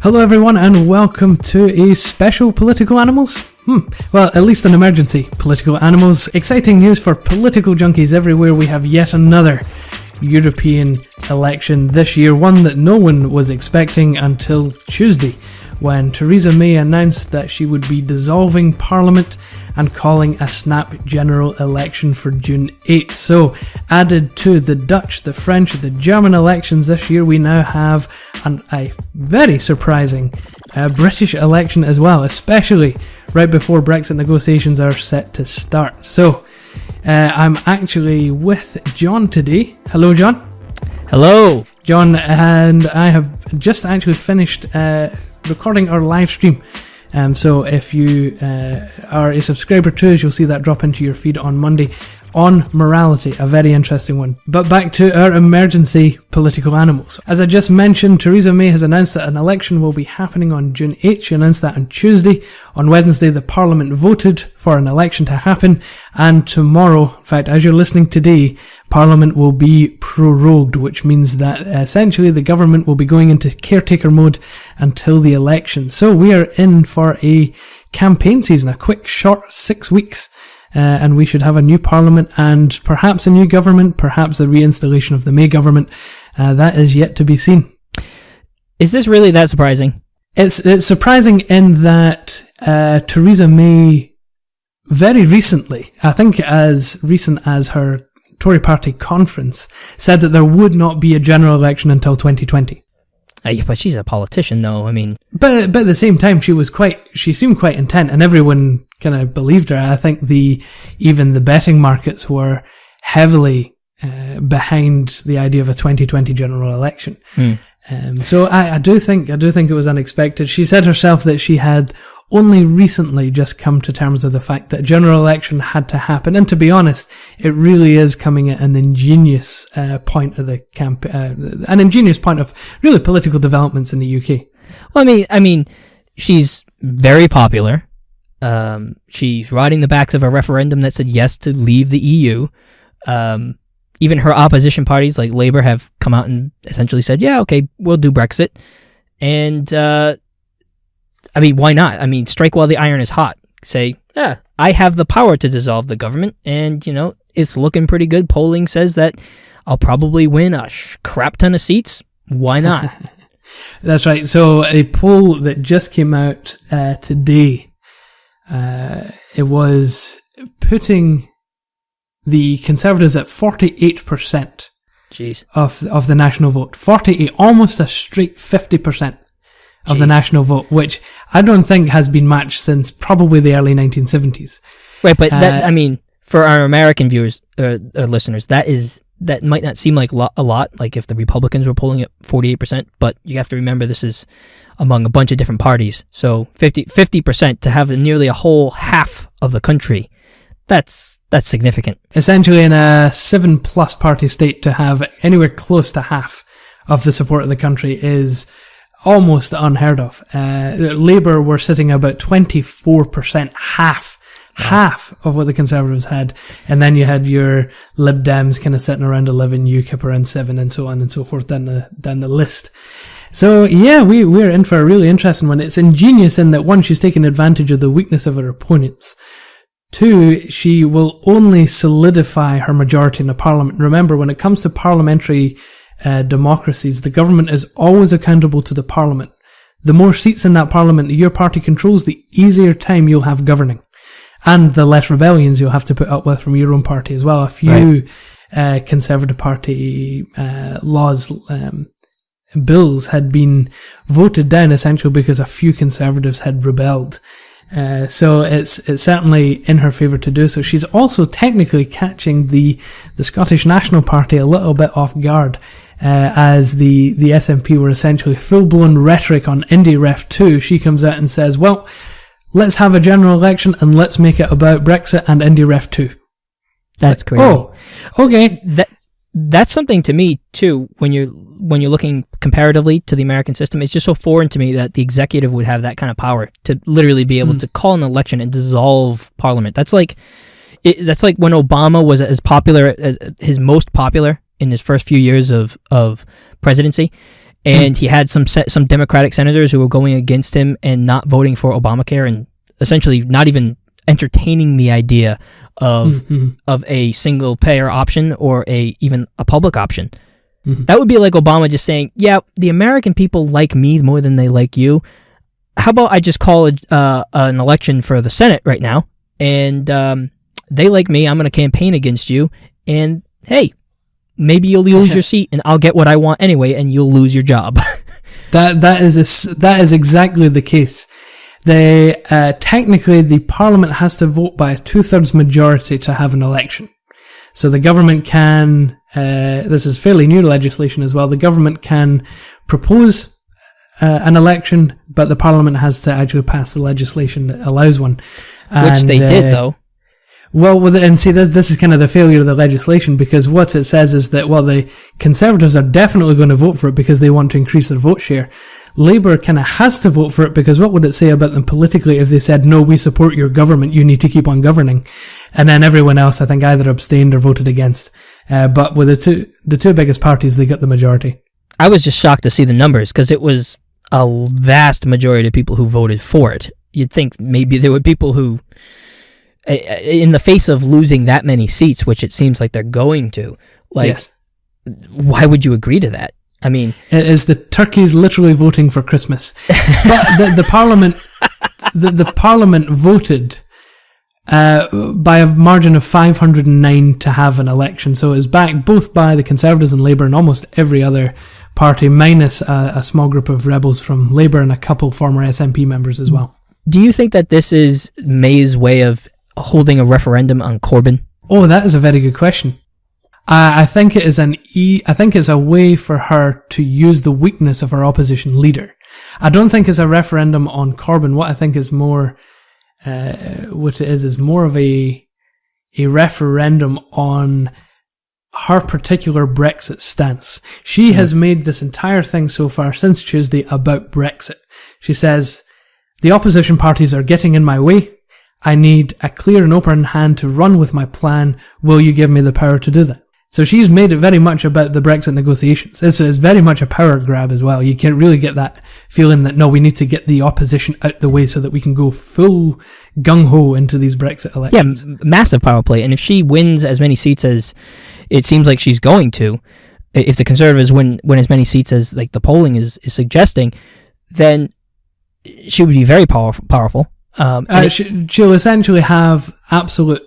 Hello everyone and welcome to a special Political Animals. Well, at least an emergency Political Animals. Exciting news for political junkies everywhere. We have yet another European election this year, one that no one was expecting until Tuesday, when Theresa May announced that she would be dissolving Parliament and calling a snap general election for June 8th. So, added to the Dutch, the French, the German elections this year, we now have a very surprising British election as well, especially right before Brexit negotiations are set to start. So, I'm actually with John today. Hello, John. Hello. John, and I have just actually finished recording our live stream. So if you are a subscriber to us, you'll see that drop into your feed on Monday on morality, a very interesting one. But back to our emergency Political Animals. As I just mentioned, Theresa May has announced that an election will be happening on June 8th. She announced that on Tuesday. On Wednesday, the Parliament voted for an election to happen. And tomorrow, in fact, as you're listening today, Parliament will be prorogued, which means that essentially the government will be going into caretaker mode until the election. So we are in for a campaign season, a quick, short 6 weeks. And we should have a new parliament and perhaps a new government, perhaps the reinstallation of the May government. That is yet to be seen. Is this really that surprising? It's surprising in that Theresa May very recently, I think as recent as her Tory party conference, said that there would not be a general election until 2020. But she's a politician, though. I mean, but at the same time, she seemed quite intent, and everyone kind of believed her. I think even the betting markets were heavily behind the idea of a 2020 general election. So I do think it was unexpected. She said herself that she had only recently just come to terms with the fact that a general election had to happen. And to be honest, it really is coming at an ingenious point of the an ingenious point of really political developments in the UK. Well, I mean, she's very popular. She's riding the backs of a referendum that said yes to leave the EU. Even her opposition parties like Labour have come out and essentially said, yeah, okay, we'll do Brexit. And, I mean, why not? I mean, strike while the iron is hot. Say, yeah, I have the power to dissolve the government. And, it's looking pretty good. Polling says that I'll probably win a crap ton of seats. Why not? That's right. So a poll that just came out today, it was putting the Conservatives at 48% Jeez. of the national vote. 48, almost a straight 50% of the national vote, which I don't think has been matched since probably the early 1970s. Right, but for our American viewers, listeners, that might not seem like a lot, like if the Republicans were polling at 48%, but you have to remember this is among a bunch of different parties. So 50% to have nearly a whole half of the country. That's significant. Essentially, in a 7+ party state, to have anywhere close to half of the support of the country is almost unheard of. Labour were sitting about 24%, half of what the Conservatives had, and then you had your Lib Dems kind of sitting around 11, UKIP around 7, and so on and so forth down the list. So yeah, we're in for a really interesting one. It's ingenious in that, one, she's taken advantage of the weakness of her opponents. 2, she will only solidify her majority in the parliament. Remember, when it comes to parliamentary democracies, the government is always accountable to the parliament. The more seats in that parliament that your party controls, the easier time you'll have governing. And the less rebellions you'll have to put up with from your own party as well. A few Conservative Party bills had been voted down essentially because a few Conservatives had rebelled. So it's certainly in her favour to do so. She's also technically catching the Scottish National Party a little bit off guard, as the SNP were essentially full-blown rhetoric on Indy Ref 2. She comes out and says, well, let's have a general election and let's make it about Brexit and Indy Ref 2. That's crazy. Oh, okay. That's something to me too. When you're looking comparatively to the American system, it's just so foreign to me that the executive would have that kind of power to literally be able to call an election and dissolve Parliament. That's like when Obama was as popular as his most popular in his first few years of presidency, and he had some Democratic senators who were going against him and not voting for Obamacare and essentially not even entertaining the idea of a single payer option or even a public option. That would be like Obama just saying, yeah, the American people like me more than they like you. How about I just call an election for the Senate right now, and they like me, I'm going to campaign against you, and hey, maybe you'll lose your seat and I'll get what I want anyway, and you'll lose your job. That is exactly the case. Technically, the Parliament has to vote by a 2/3 majority to have an election. So the government can, this is fairly new legislation as well, the government can propose an election, but the Parliament has to actually pass the legislation that allows one. Which they did, though. Well, and see, this is kind of the failure of the legislation, because what it says is that, well, the Conservatives are definitely going to vote for it because they want to increase their vote share. Labour kind of has to vote for it because what would it say about them politically if they said, no, we support your government, you need to keep on governing? And then everyone else, I think, either abstained or voted against. But with the two biggest parties, they got the majority. I was just shocked to see the numbers because it was a vast majority of people who voted for it. You'd think maybe there were people who, in the face of losing that many seats, which it seems like they're going to, yes. Why would you agree to that? I mean, it is the turkeys literally voting for Christmas. But the Parliament, the Parliament voted by a margin of 509 to have an election. So it was backed both by the Conservatives and Labour and almost every other party, minus a small group of rebels from Labour and a couple former SNP members as well. Do you think that this is May's way of holding a referendum on Corbyn? Oh, that is a very good question. I think it is I think it's a way for her to use the weakness of her opposition leader. I don't think it's a referendum on Corbyn. What I think is more, what it is more of a referendum on her particular Brexit stance. She has made this entire thing so far since Tuesday about Brexit. She says, the opposition parties are getting in my way. I need a clear and open hand to run with my plan. Will you give me the power to do that? So she's made it very much about the Brexit negotiations. It's very much a power grab as well. You can really get that feeling that, no, we need to get the opposition out the way so that we can go full gung-ho into these Brexit elections. Yeah, massive power play. And if she wins as many seats as it seems like she's going to, if the Conservatives win as many seats as like the polling is suggesting, then she would be very powerful. She'll essentially have absolute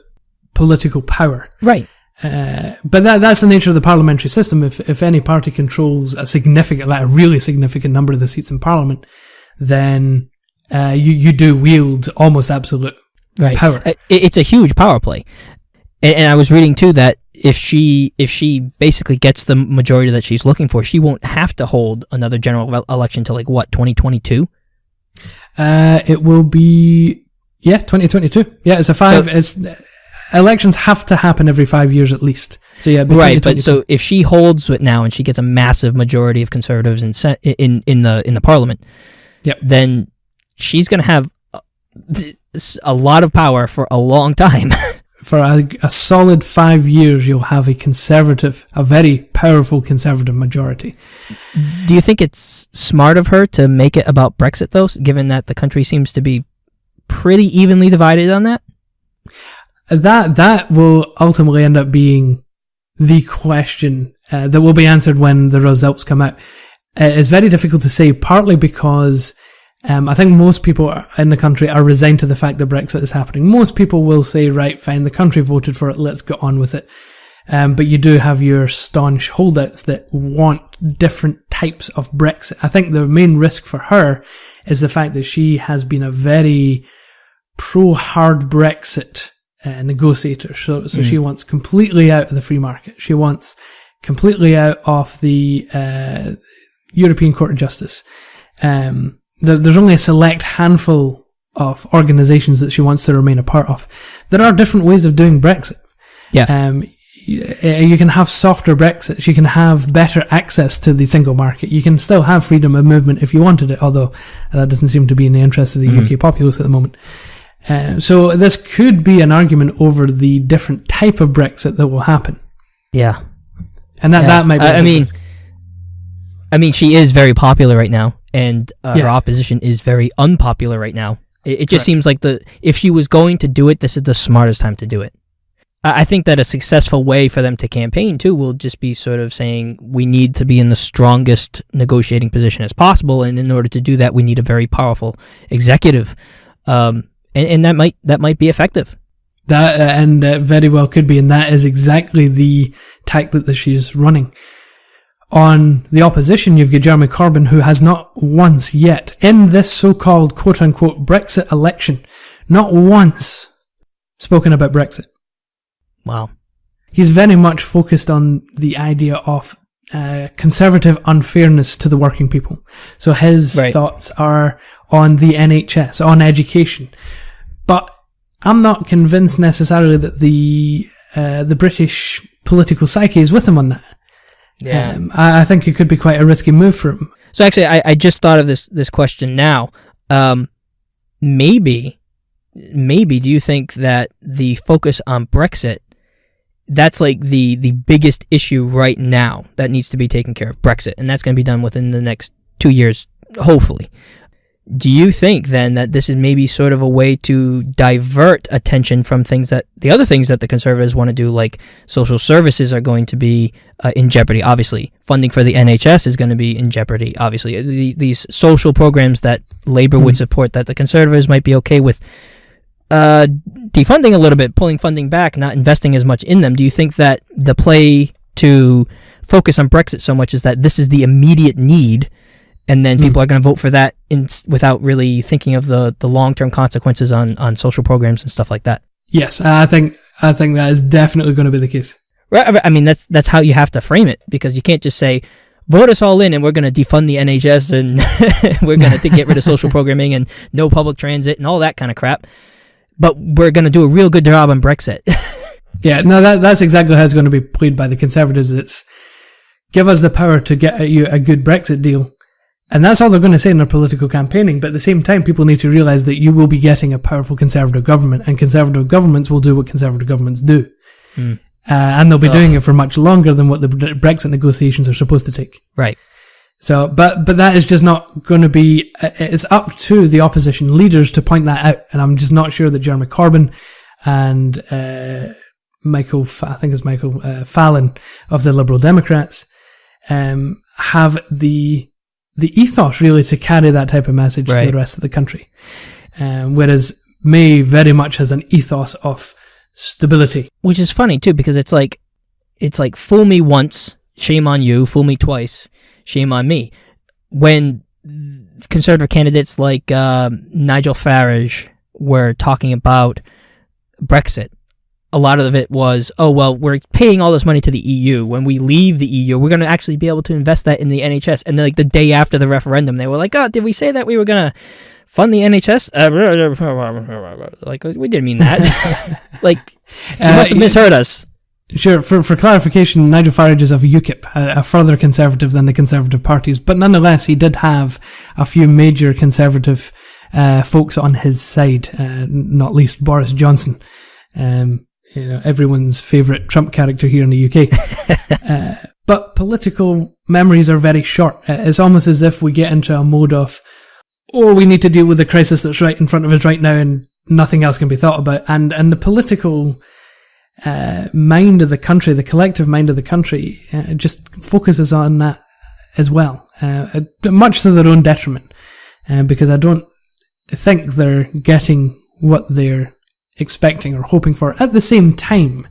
political power. Right. But that's the nature of the parliamentary system. If any party controls a really significant number of the seats in Parliament, then you do wield almost absolute power. It's a huge power play. And I was reading too that if she basically gets the majority that she's looking for, she won't have to hold another general election till 2022. It will be 2022. Yeah, elections have to happen every 5 years at least. So yeah, right. But so if she holds it now and she gets a massive majority of Conservatives in the Parliament, yep, then she's going to have a lot of power for a long time. For a solid 5 years, you'll have a very powerful Conservative majority. Do you think it's smart of her to make it about Brexit, though, given that the country seems to be pretty evenly divided on that? That will ultimately end up being the question that will be answered when the results come out. It's very difficult to say, partly because I think most people in the country are resigned to the fact that Brexit is happening. Most people will say, right, fine, the country voted for it, let's get on with it. But you do have your staunch holdouts that want different types of Brexit. I think the main risk for her is the fact that she has been a very pro-hard Brexit negotiator. So she wants completely out of the free market. She wants completely out of the European Court of Justice. There's only a select handful of organisations that she wants to remain a part of. There are different ways of doing Brexit. Yeah. You can have softer Brexit. You can have better access to the single market. You can still have freedom of movement if you wanted it, although that doesn't seem to be in the interest of the UK populace at the moment. So this could be an argument over the different type of Brexit that will happen. Yeah. And that might be I mean, I mean, she is very popular right now, and Yes. her opposition is very unpopular right now. It just Correct. seems like if she was going to do it, this is the smartest time to do it. I think that a successful way for them to campaign, too, will just be sort of saying we need to be in the strongest negotiating position as possible, and in order to do that, we need a very powerful executive. And that might be effective. That and very well could be, and that is exactly the tack that she's running. On the opposition, you've got Jeremy Corbyn, who has not once yet, in this so-called quote-unquote Brexit election, not once spoken about Brexit. Wow. He's very much focused on the idea of conservative unfairness to the working people. So his thoughts are on the NHS, on education. But I'm not convinced necessarily that the British political psyche is with him on that. Yeah. I think it could be quite a risky move for him. So actually, I just thought of this question now. Maybe do you think that the focus on Brexit, that's like the biggest issue right now that needs to be taken care of, Brexit, and that's going to be done within the next 2 years, hopefully. Do you think then that this is maybe sort of a way to divert attention from the other things that the Conservatives want to do, like social services are going to be in jeopardy, obviously. Funding for the NHS is going to be in jeopardy, obviously. These social programs that Labour would support, that the Conservatives might be okay with defunding a little bit, pulling funding back, not investing as much in them. Do you think that the play to focus on Brexit so much is that this is the immediate need, and then people are going to vote for that without really thinking of the long-term consequences on social programs and stuff like that? Yes, I think that is definitely going to be the case. Right. I mean, that's how you have to frame it, because you can't just say, vote us all in and we're going to defund the NHS and we're going to get rid of social programming and no public transit and all that kind of crap. But we're going to do a real good job on Brexit. Yeah, no, that's exactly how it's going to be played by the Conservatives. It's give us the power to get you a good Brexit deal. And that's all they're going to say in their political campaigning. But at the same time, people need to realise that you will be getting a powerful Conservative government, and Conservative governments will do what Conservative governments do. And they'll be doing it for much longer than what the Brexit negotiations are supposed to take. Right. So, but that is just not going to be, it's up to the opposition leaders to point that out. And I'm just not sure that Jeremy Corbyn and, Michael Fallon of the Liberal Democrats, have the ethos really to carry that type of message to the rest of the country. Whereas May very much has an ethos of stability. Which is funny too, because it's like fool me once, shame on you, fool me twice, shame on me. When Conservative candidates like Nigel Farage were talking about Brexit, a lot of it was, oh, well, we're paying all this money to the EU. When we leave the EU, we're going to actually be able to invest that in the NHS. And then, like, the day after the referendum, they were like, oh, did we say that we were going to fund the NHS? Like, we didn't mean that. Like, you must have misheard us. Sure, for clarification, Nigel Farage is of UKIP, a further Conservative than the Conservative parties. But nonetheless, he did have a few major Conservative folks on his side, not least Boris Johnson. Everyone's favourite Trump character here in the UK. But political memories are very short. It's almost as if we get into a mode of, we need to deal with the crisis that's right in front of us right now and nothing else can be thought about. And the political mind of the country, the collective mind of the country, just focuses on that as well, much to their own detriment, because I don't think they're getting what they're expecting or hoping for. At the same time,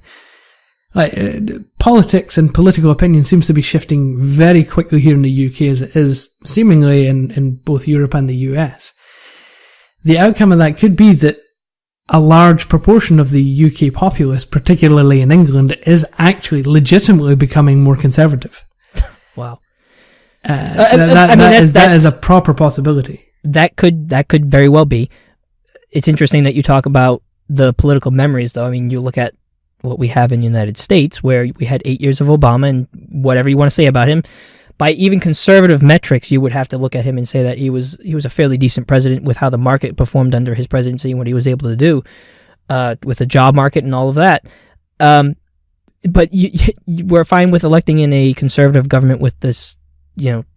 politics and political opinion seems to be shifting very quickly here in the UK, as it is seemingly in both Europe and the US. The outcome of that could be that a large proportion of the UK populace, particularly in England, is actually legitimately becoming more conservative. Wow. That is a proper possibility. That could very well be. It's interesting that you talk about the political memories, though. I mean, you look at what we have in the United States, where we had 8 years of Obama, and whatever you want to say about him, by even conservative metrics, you would have to look at him and say that he was a fairly decent president with how the market performed under his presidency and what he was able to do with the job market and all of that. But we're fine with electing in a conservative government with this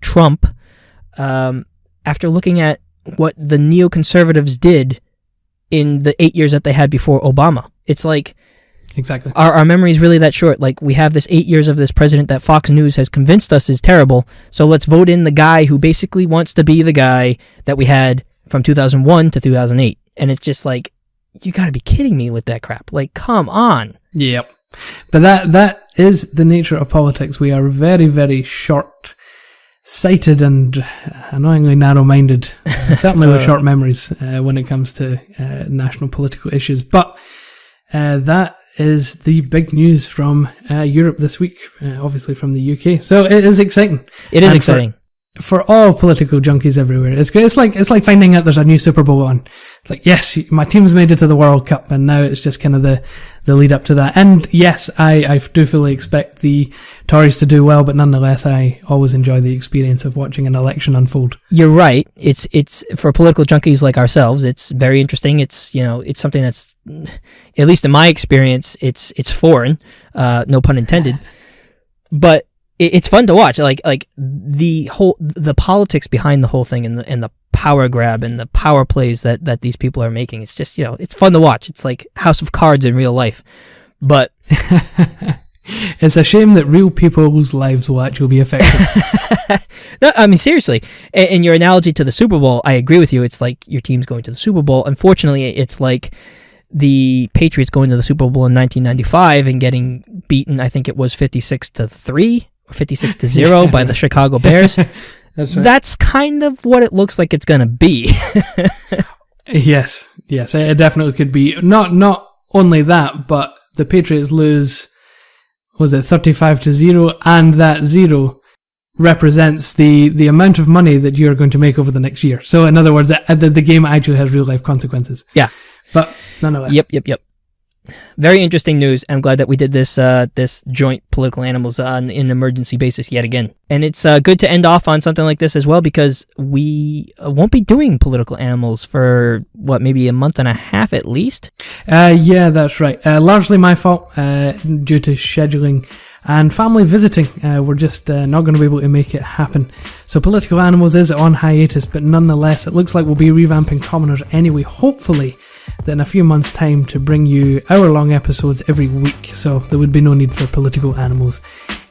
Trump, after looking at what the neoconservatives did in the 8 years that they had before Obama. It's like, exactly, our memory is really that short. Like, we have this 8 years of this president that Fox News has convinced us is terrible, so let's vote in the guy who basically wants to be the guy that we had from 2001 to 2008. And it's just like, you gotta be kidding me with that crap. Like, come on. Yep. But that is the nature of politics. We are very, very short-sighted and annoyingly narrow-minded, certainly with short memories when it comes to national political issues. But that is the big news from Europe this week, obviously from the UK. So it is exciting. It is exciting. For all political junkies everywhere. It's great. It's like finding out there's a new Super Bowl on. It's like, yes, my team's made it to the World Cup, and now it's just kind of the lead up to that. And yes, I do fully expect the Tories to do well, but nonetheless, I always enjoy the experience of watching an election unfold. You're right. It's for political junkies like ourselves, it's very interesting. It's, it's something that's, at least in my experience, it's foreign, no pun intended. But it's fun to watch, like the politics behind the whole thing, and the power grab and the power plays that these people are making. It's just, it's fun to watch. It's like House of Cards in real life. But it's a shame that real people's lives will actually be affected. No, I mean, seriously. In your analogy to the Super Bowl, I agree with you. It's like your team's going to the Super Bowl. Unfortunately, it's like the Patriots going to the Super Bowl in 1995 and getting beaten, I think it was 56-3. 56-0 by the Chicago Bears. That's right. That's kind of what it looks like it's going to be. Yes, it definitely could be. Not only that, but the Patriots lose, was it 35-0, and that 0 represents the amount of money that you're going to make over the next year. So in other words, the game actually has real life consequences. Yeah. But nonetheless. Yep. Very interesting news. I'm glad that we did this joint political animals on an emergency basis yet again. And it's good to end off on something like this as well, because we won't be doing political animals for, maybe a month and a half at least? Yeah, that's right. Largely my fault, due to scheduling and family visiting. We're just not going to be able to make it happen. So Political Animals is on hiatus, but nonetheless, it looks like we'll be revamping Commoners anyway, hopefully that in a few months' time, to bring you hour-long episodes every week. So there would be no need for Political Animals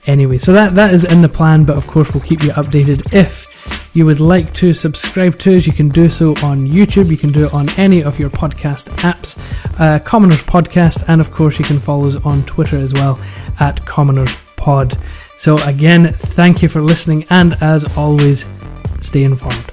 anyway. So that is in the plan, but of course we'll keep you updated. If you would like to subscribe to us, you can do so on YouTube. You can do it on any of your podcast apps, Commoners Podcast, and of course you can follow us on Twitter as well at Commoners Pod. So again, thank you for listening, and as always, stay informed.